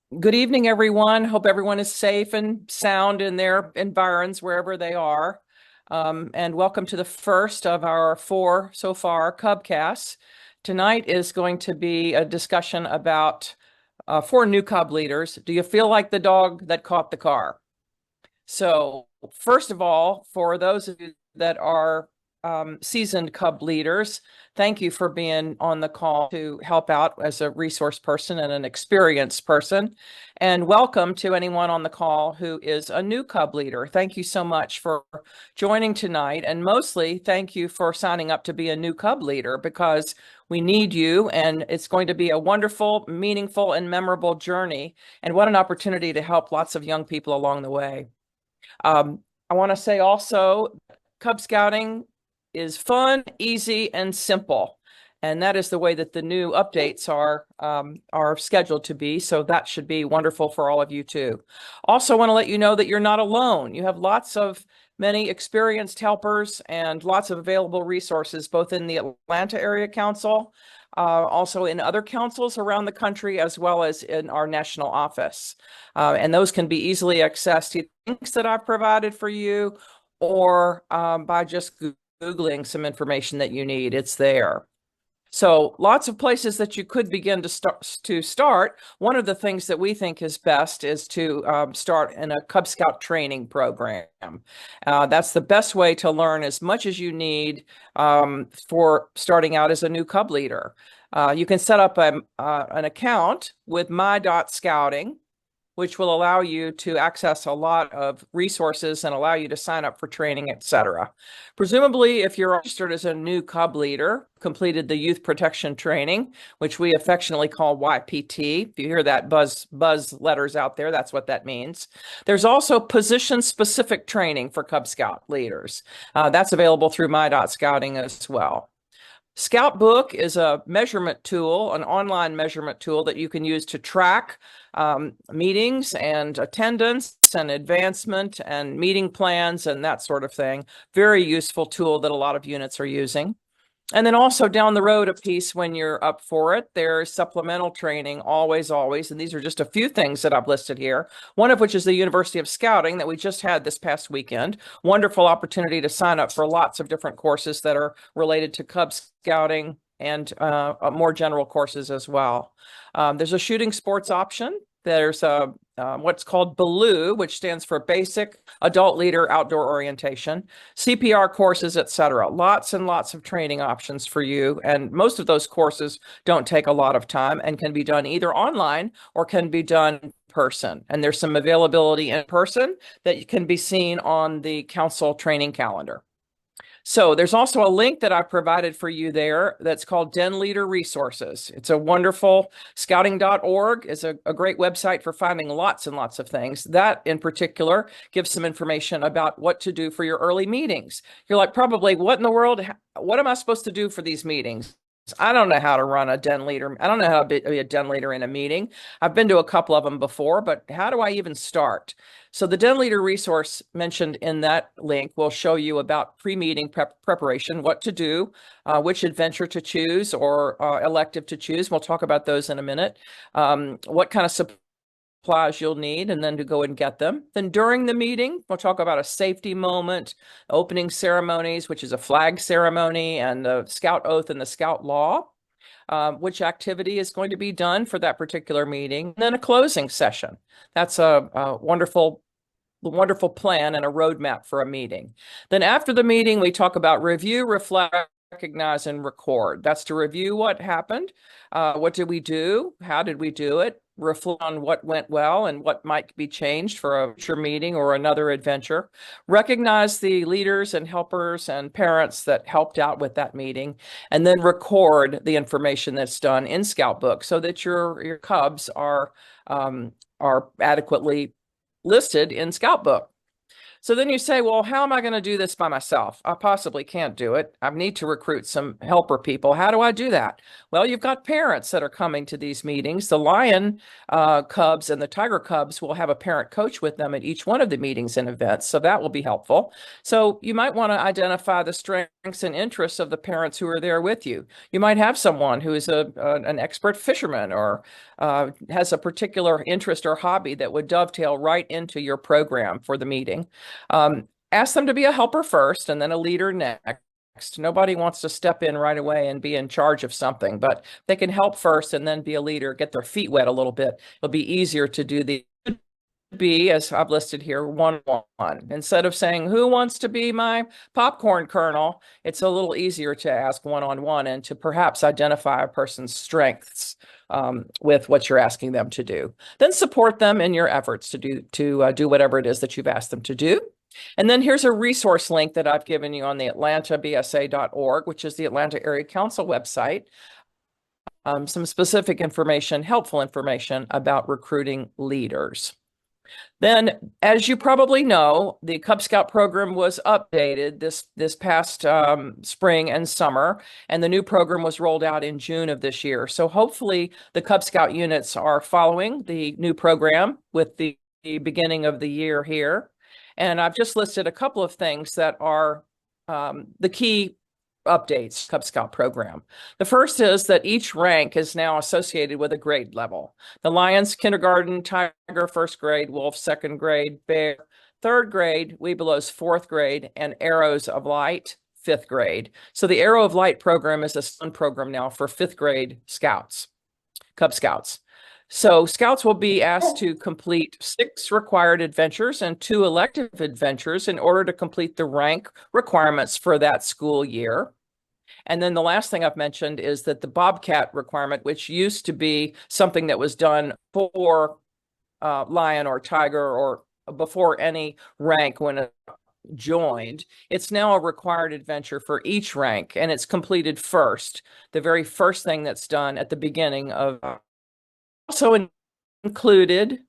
Good evening, everyone. Hope everyone is safe and sound in their environs wherever they are. And welcome to the first of our four so far CubCasts. Tonight is going to be a discussion about four new Cub leaders. Do you feel like the dog that caught the car? So, first of all, for those of you that are seasoned Cub leaders, thank you for being on the call to help out as a resource person and an experienced person. And welcome to anyone on the call who is a new Cub leader. Thank you so much for joining tonight. And mostly, thank you for signing up to be a new Cub leader because we need you, and it's going to be a wonderful, meaningful, and memorable journey. And what an opportunity to help lots of young people along the way. I want to say also, Cub Scouting is fun, easy, and simple. And that is the way that the new updates are scheduled to be. So that should be wonderful for all of you too. Also want to let you know that you're not alone. You have many experienced helpers and lots of available resources, both in the Atlanta Area Council, also in other councils around the country, as well as in our national office. And those can be easily accessed to links that I've provided for you or by just Googling some information that you need. It's there. So lots of places that you could begin to start. One of the things that we think is best is to start in a Cub Scout training program. That's the best way to learn as much as you need for starting out as a new Cub leader. You can set up an account with my.scouting, which will allow you to access a lot of resources and allow you to sign up for training, etc. Presumably, if you're registered as a new Cub leader, completed the youth protection training, which we affectionately call YPT. If you hear that buzz letters out there, that's what that means. There's also position-specific training for Cub Scout leaders. That's available through my.scouting as well. Scout Book is a measurement tool, an online measurement tool that you can use to track meetings and attendance and advancement and meeting plans and that sort of thing. Very useful tool that a lot of units are using. And then also down the road a piece when you're up for it, there's supplemental training, always. And these are just a few things that I've listed here. One of which is the University of Scouting that we just had this past weekend. Wonderful opportunity to sign up for lots of different courses that are related to Cub Scouting and more general courses as well. There's a shooting sports option. There's what's called BALOO, which stands for Basic Adult Leader Outdoor Orientation, CPR courses, etc. Lots and lots of training options for you. And most of those courses don't take a lot of time and can be done either online or can be done in person. And there's some availability in person that can be seen on the council training calendar. So there's also a link that I provided for you there that's called Den Leader Resources. It's a wonderful, scouting.org is a great website for finding lots and lots of things. That in particular gives some information about what to do for your early meetings. You're like, probably, what in the world? What am I supposed to do for these meetings? I don't know how to run a den leader. I don't know how to be a den leader in a meeting. I've been to a couple of them before, but how do I even start? So the den leader resource mentioned in that link will show you about pre-meeting preparation, what to do, which adventure to choose or elective to choose. We'll talk about those in a minute. What kind of supplies you'll need and then to go and get them. Then during the meeting, we'll talk about a safety moment, opening ceremonies, which is a flag ceremony, and the scout oath and the scout law, which activity is going to be done for that particular meeting, and then a closing session. That's a wonderful plan and a roadmap for a meeting. Then after the meeting, we talk about review, reflect, recognize, and record. That's to review what happened. What did we do? How did we do it? Reflect on what went well and what might be changed for a future meeting or another adventure. Recognize the leaders and helpers and parents that helped out with that meeting, and then record the information that's done in Scout Book so that your cubs are adequately listed in Scout Book. So then you say, well, how am I going to do this by myself? I possibly can't do it. I need to recruit some helper people. How do I do that? Well, you've got parents that are coming to these meetings. The Lion Cubs and the Tiger Cubs will have a parent coach with them at each one of the meetings and events. So that will be helpful. So you might want to identify the strengths and interests of the parents who are there with you. You might have someone who is an expert fisherman or has a particular interest or hobby that would dovetail right into your program for the meeting. Ask them to be a helper first and then a leader next. Nobody wants to step in right away and be in charge of something, but they can help first and then be a leader, get their feet wet a little bit. It'll be easier to do the be, as I've listed here, one-on-one. Instead of saying, who wants to be my popcorn kernel? It's a little easier to ask one-on-one and to perhaps identify a person's strengths with what you're asking them to do. Then support them in your efforts to do whatever it is that you've asked them to do. And then here's a resource link that I've given you on the atlantabsa.org, which is the Atlanta Area Council website. Some specific information, helpful information about recruiting leaders. Then, as you probably know, the Cub Scout program was updated this past spring and summer, and the new program was rolled out in June of this year. So hopefully the Cub Scout units are following the new program with the beginning of the year here. And I've just listed a couple of things that are the key updates Cub Scout program. The first is that each rank is now associated with a grade level. The Lions, kindergarten, Tiger, first grade, Wolf, second grade, Bear, third grade, Webelos, fourth grade, and Arrows of Light, fifth grade. So the Arrow of Light program is a SUN program now for fifth grade scouts, Cub Scouts. So scouts will be asked to complete 6 required adventures and 2 elective adventures in order to complete the rank requirements for that school year. And then the last thing I've mentioned is that the Bobcat requirement, which used to be something that was done for Lion or Tiger or before any rank when it joined, it's now a required adventure for each rank, and it's completed first, the very first thing that's done at the beginning of. Also included,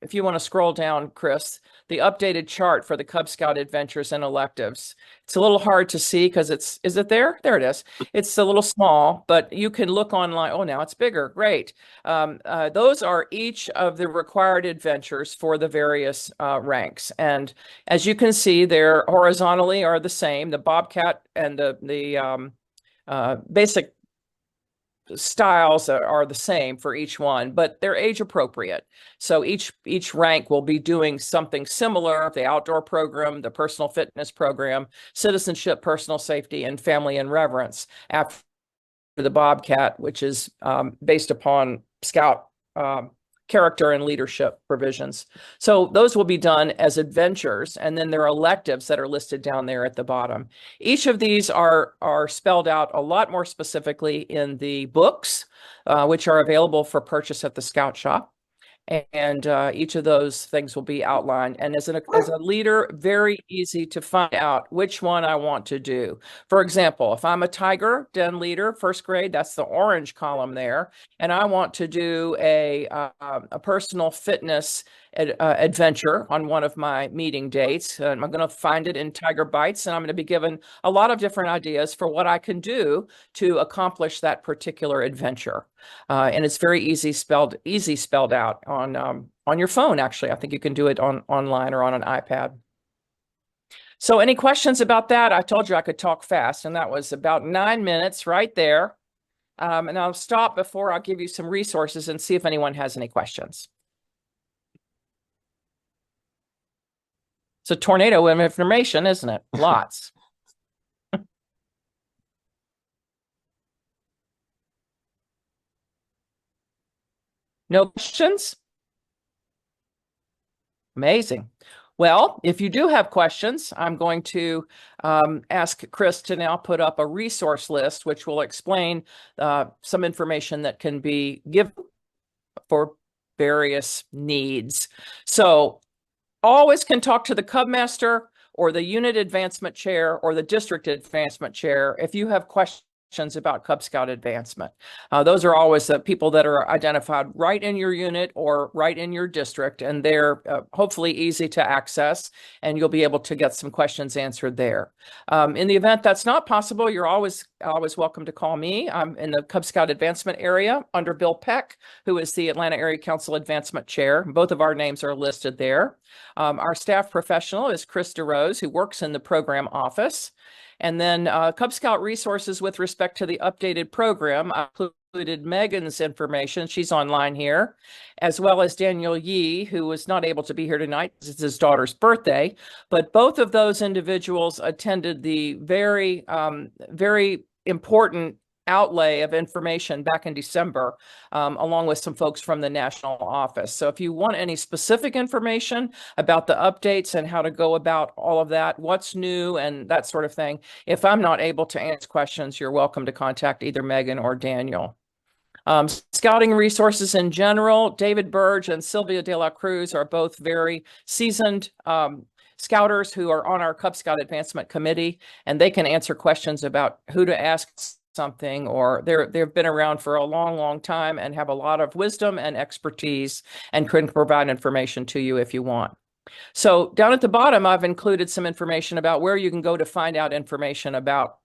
if you want to scroll down, Chris, the updated chart for the Cub Scout adventures and electives. It's a little hard to see because is it there? There it is. It's a little small, but you can look online. Oh, now it's bigger. Great. Those are each of the required adventures for the various ranks. And as you can see, they're horizontally are the same. The Bobcat and the basic styles are the same for each one, but they're age appropriate. So each rank will be doing something similar: the outdoor program, the personal fitness program, citizenship, personal safety, and family and reverence. After the Bobcat, which is based upon Scout character and leadership provisions. So those will be done as adventures, and then there are electives that are listed down there at the bottom. Each of these are spelled out a lot more specifically in the books, which are available for purchase at the Scout Shop. And each of those things will be outlined. And as a leader, very easy to find out which one I want to do. For example, if I'm a Tiger Den leader, first grade, that's the orange column there, and I want to do a personal fitness adventure on one of my meeting dates. I'm going to find it in Tiger Bites, and I'm going to be given a lot of different ideas for what I can do to accomplish that particular adventure. And it's very easy spelled out on your phone. Actually, I think you can do it online or on an iPad. So any questions about that? I told you I could talk fast, and that was about 9 minutes right there. And I'll stop before I'll give you some resources and see if anyone has any questions. It's a tornado of information, isn't it? Lots. No questions? Amazing. Well, if you do have questions, I'm going to ask Chris to now put up a resource list, which will explain some information that can be given for various needs. So always can talk to the Cub Master or the unit advancement chair or the district advancement chair if you have questions about Cub Scout advancement. Those are always the people that are identified right in your unit or right in your district, and they're hopefully easy to access, and you'll be able to get some questions answered there. In the event that's not possible, you're always welcome to call me. I'm in the Cub Scout advancement area under Bill Peck, who is the Atlanta Area Council Advancement Chair. Both of our names are listed there. Our staff professional is Chris DeRose, who works in the program office. And then Cub Scout resources with respect to the updated program. I included Megan's information. She's online here, as well as Daniel Yee, who was not able to be here tonight. It's his daughter's birthday. But both of those individuals attended the very, very important outlay of information back in December, along with some folks from the national office. So if you want any specific information about the updates and how to go about all of that, what's new and that sort of thing, if I'm not able to answer questions, you're welcome to contact either Megan or Daniel. Scouting resources in general, David Burge and Sylvia De La Cruz are both very seasoned scouters who are on our Cub Scout Advancement Committee, and they can answer questions about who to ask something, or they've been around for a long time and have a lot of wisdom and expertise and can provide information to you if you want. So down at the bottom, I've included some information about where you can go to find out information about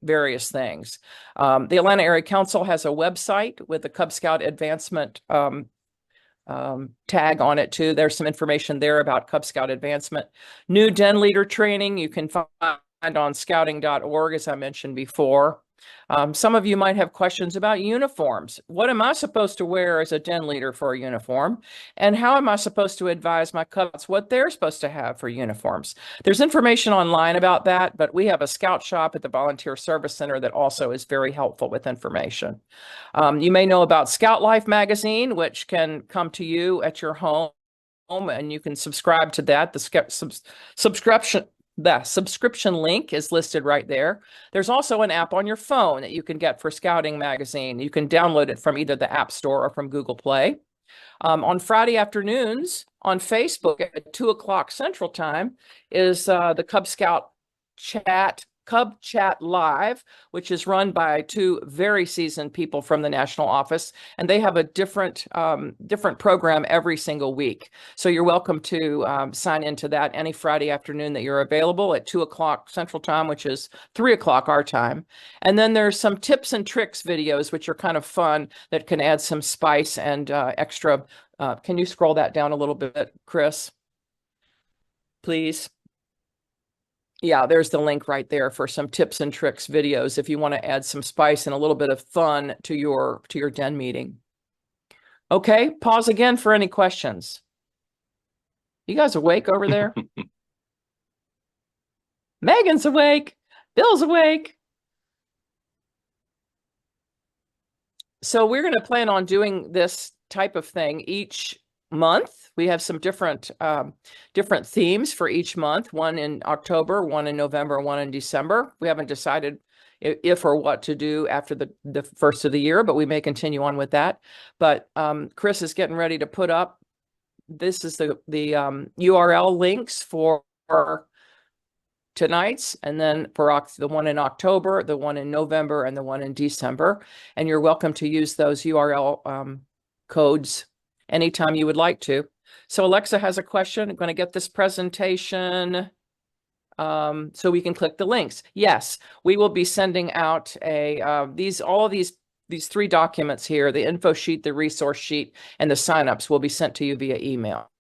various things. The Atlanta Area Council has a website with the Cub Scout Advancement tag on it too. There's some information there about Cub Scout advancement. New Den Leader training you can find on scouting.org, as I mentioned before. Some of you might have questions about uniforms. What am I supposed to wear as a den leader for a uniform? And how am I supposed to advise my Cubs what they're supposed to have for uniforms? There's information online about that, but we have a scout shop at the Volunteer Service Center that also is very helpful with information. You may know about Scout Life magazine, which can come to you at your home, and you can subscribe to that. The subscription link is listed right there. There's also an app on your phone that you can get for Scouting Magazine. You can download it from either the App Store or from Google Play. On Friday afternoons on Facebook at 2 o'clock Central Time is the Cub Scout Cub Chat Live, which is run by two very seasoned people from the national office, and they have a different program every single week. So you're welcome to sign into that any Friday afternoon that you're available at 2 o'clock Central Time, which is 3 o'clock our time. And then there's some tips and tricks videos, which are kind of fun, that can add some spice and extra. Can you scroll that down a little bit, Chris? Please. Yeah, there's the link right there for some tips and tricks videos if you want to add some spice and a little bit of fun to your den meeting. Okay, pause again for any questions. You guys awake over there? Megan's awake. Bill's awake. So we're going to plan on doing this type of thing each month. We have some different themes for each month, one in October, one in November, one in December. We haven't decided if or what to do after the first of the year, but we may continue on with that. But Chris is getting ready to put up, this is the URL links for tonight's, and then for the one in October, the one in November, and the one in December. And you're welcome to use those URL codes anytime you would like to. So Alexa has a question. I'm going to get this presentation so we can click the links. Yes, we will be sending out all of these three documents here, the info sheet, the resource sheet, and the signups will be sent to you via email.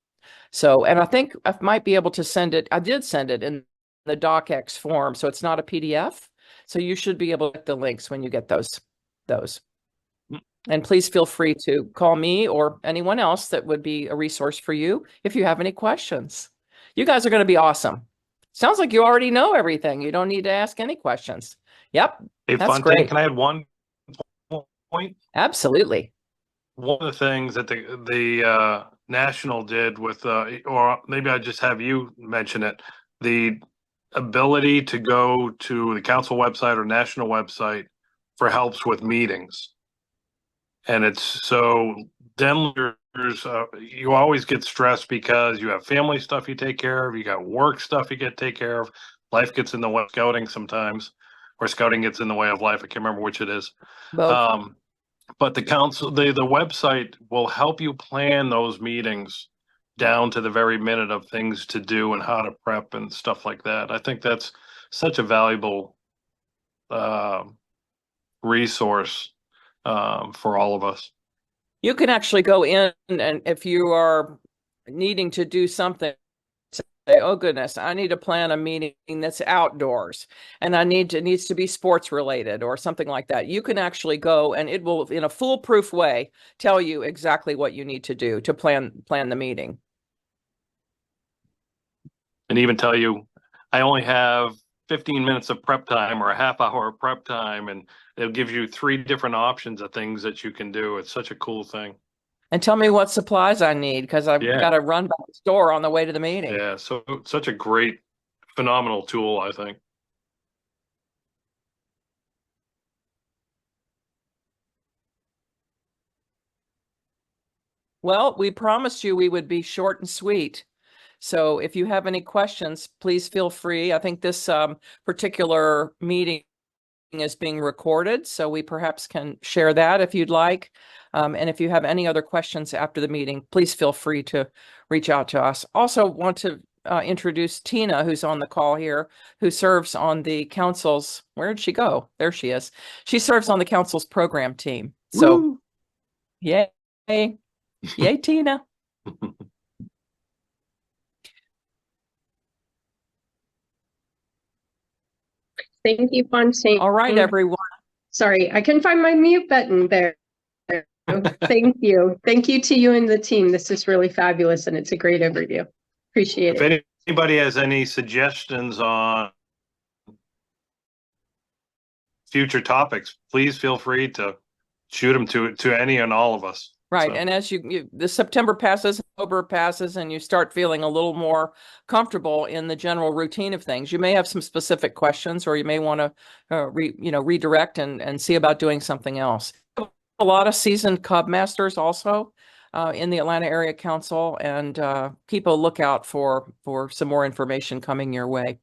So, and I think I might be able to send it. I did send it in the docx form, so it's not a PDF. So you should be able to get the links when you get those. And please feel free to call me or anyone else that would be a resource for you if you have any questions. You guys are going to be awesome. Sounds like you already know everything. You don't need to ask any questions. Yep. Hey, that's great. Can I add one point? Absolutely. One of the things that the National did with, or maybe I just have you mention it, the ability to go to the council website or national website for helps with meetings. And it's so den leaders, you always get stressed because you have family stuff you take care of, you got work stuff you get to take care of, life gets in the way of scouting sometimes. or scouting gets in the way of life. I can't remember which it is. Both. But the council, the website will help you plan those meetings down to the very minute of things to do and how to prep and stuff like that. I think that's such a valuable resource for all of us. You can actually go in, and if you are needing to do something, say, oh goodness, I need to plan a meeting that's outdoors and needs to be sports related or something like that. You can actually go and it will, in a foolproof way, tell you exactly what you need to do to plan the meeting. And even tell you, I only have 15 minutes of prep time or a half hour of prep time, and it'll give you 3 different options of things that you can do. It's such a cool thing. And tell me what supplies I need because I've got to run by the store on the way to the meeting. Yeah, so such a great, phenomenal tool, I think. Well, we promised you we would be short and sweet. So if you have any questions, please feel free. I think this particular meeting is being recorded, so we perhaps can share that if you'd like. And if you have any other questions after the meeting, please feel free to reach out to us. Also want to introduce Tina, who's on the call here, who serves on the council's, where did she go? There she is. She serves on the council's program team. So, Woo! Yay. Yay, Tina. Thank you, Fontaine. All right, everyone. Sorry, I couldn't find my mute button there. Thank you. Thank you to you and the team. This is really fabulous, and it's a great overview. Appreciate it. If anybody has any suggestions on future topics, please feel free to shoot them to any and all of us. Right. So. And as the September passes, October passes, and you start feeling a little more comfortable in the general routine of things, you may have some specific questions, or you may want to, redirect and see about doing something else. A lot of seasoned Cub masters also in the Atlanta Area Council, and keep a lookout for some more information coming your way.